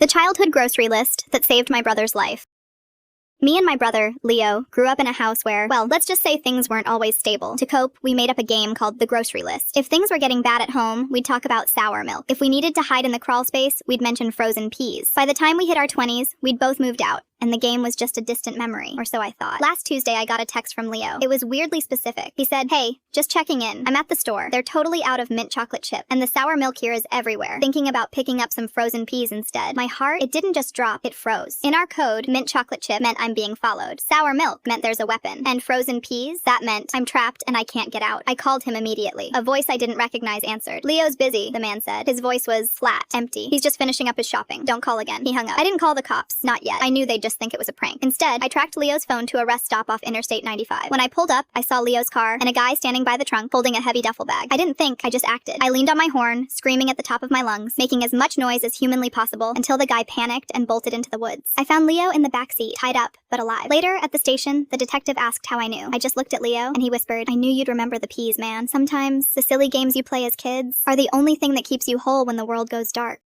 The childhood grocery list that saved my brother's life. Me and my brother, Leo, grew up in a house where, well, let's just say things weren't always stable. To cope, we made up a game called the grocery list. If things were getting bad at home, we'd talk about sour milk. If we needed to hide in the crawl space, we'd mention frozen peas. By the time we hit our 20s, we'd both moved out, and the game was just a distant memory, or so I thought. Last Tuesday, I got a text from Leo. It was weirdly specific. He said, "Hey, just checking in. I'm at the store. They're totally out of mint chocolate chip, and the sour milk here is everywhere. Thinking about picking up some frozen peas instead." My heart, it didn't just drop, it froze. In our code, mint chocolate chip meant I'm being followed. Sour milk meant there's a weapon. And frozen peas, that meant I'm trapped and I can't get out. I called him immediately. A voice I didn't recognize answered. "Leo's busy," the man said. His voice was flat, empty. "He's just finishing up his shopping. Don't call again." He hung up. I didn't call the cops. Not yet. I knew they'd just think it was a prank. Instead, I tracked Leo's phone to a rest stop off Interstate 95. When I pulled up, I saw Leo's car and a guy standing by the trunk holding a heavy duffel bag. I didn't think, I just acted. I leaned on my horn, screaming at the top of my lungs, making as much noise as humanly possible until the guy panicked and bolted into the woods. I found Leo in the backseat, tied up, but alive. Later, at the station, the detective asked how I knew. I just looked at Leo and he whispered, "I knew you'd remember the peas, man. Sometimes the silly games you play as kids are the only thing that keeps you whole when the world goes dark."